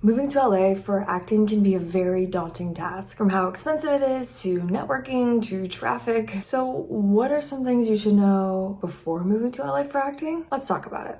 Moving to LA for acting can be a very daunting task, from how expensive it is to networking to traffic. So what are some things you should know before moving to LA for acting? Let's talk about it.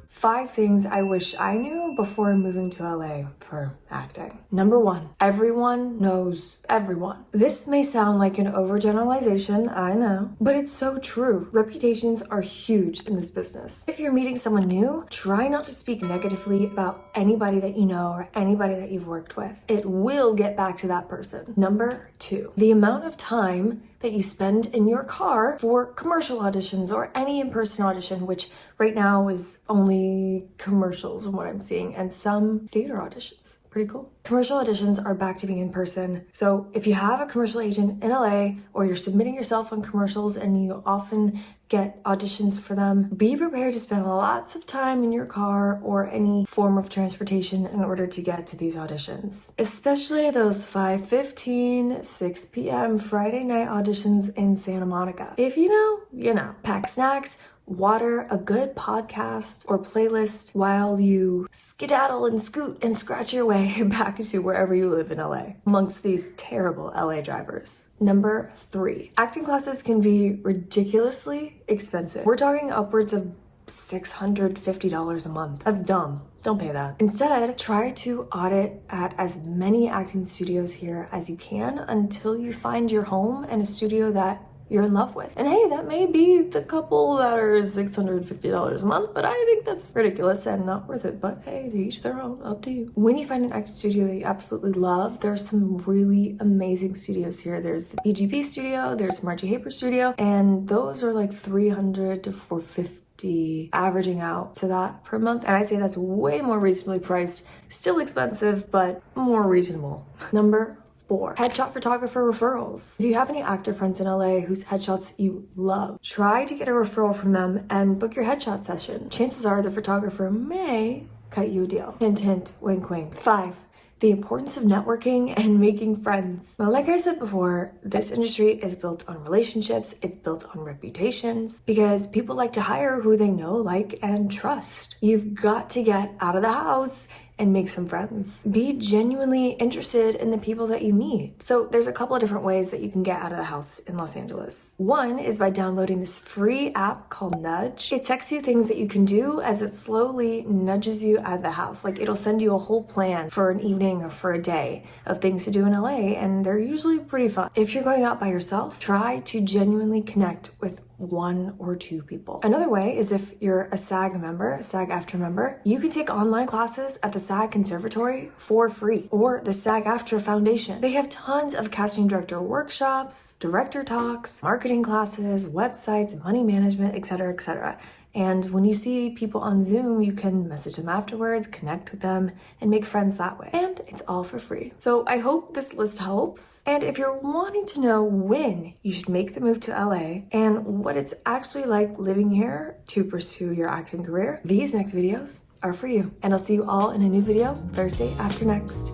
5 things I wish I knew before moving to LA for acting. Number 1, everyone knows everyone. This may sound like an overgeneralization, I know, but it's so true. Reputations are huge in this business. If you're meeting someone new, try not to speak negatively about anybody that you know or anybody that you've worked with. It will get back to that person. Number 2, the amount of time that you spend in your car for commercial auditions or any in-person audition, which right now is only commercials from what I'm seeing, and some theater auditions. Pretty cool. Commercial auditions are back to being in person. So if you have a commercial agent in LA or you're submitting yourself on commercials and you often get auditions for them, be prepared to spend lots of time in your car or any form of transportation in order to get to these auditions. Especially those 5:15, 6 p.m. Friday night auditions in Santa Monica. If you know, you know. Pack snacks, water, a good podcast or playlist while you skedaddle and scoot and scratch your way back to wherever you live in LA amongst these terrible LA drivers. Number 3, acting classes can be ridiculously expensive. We're talking upwards of $650 a month. That's dumb. Don't pay that. Instead, try to audit at as many acting studios here as you can until you find your home and a studio that you're in love with. And hey, that may be the couple that are $650 a month, but I think that's ridiculous and not worth it. But hey, to each their own, up to you. When you find an acting studio that you absolutely love, there's some really amazing studios here. There's the BGP studio, there's Margie Haper studio, and those are like $300 to $450, averaging out to that per month. And I'd say that's way more reasonably priced. Still expensive, but more reasonable. Number 4, headshot photographer referrals. If you have any actor friends in LA whose headshots you love, try to get a referral from them and book your headshot session. Chances are the photographer may cut you a deal. Hint, hint, wink, wink. 5, the importance of networking and making friends. Well, like I said before, this industry is built on relationships, it's built on reputations, because people like to hire who they know, like, and trust. You've got to get out of the house and make some friends. Be genuinely interested in the people that you meet. So there's a couple of different ways that you can get out of the house in Los Angeles. One is by downloading this free app called Nudge. It texts you things that you can do as it slowly nudges you out of the house. Like it'll send you a whole plan for an evening or for a day of things to do in LA, and they're usually pretty fun. If you're going out by yourself, try to genuinely connect with 1 or 2 people. Another way is if you're a SAG-AFTRA member, you can take online classes at the SAG Conservatory for free or the SAG-AFTRA Foundation. They have tons of casting director workshops, director talks, marketing classes, websites, money management, etc., etc. And when you see people on Zoom, you can message them afterwards, connect with them, and make friends that way. And it's all for free. So I hope this list helps. And if you're wanting to know when you should make the move to LA and what it's actually like living here to pursue your acting career, these next videos are for you. And I'll see you all in a new video Thursday after next.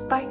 Bye.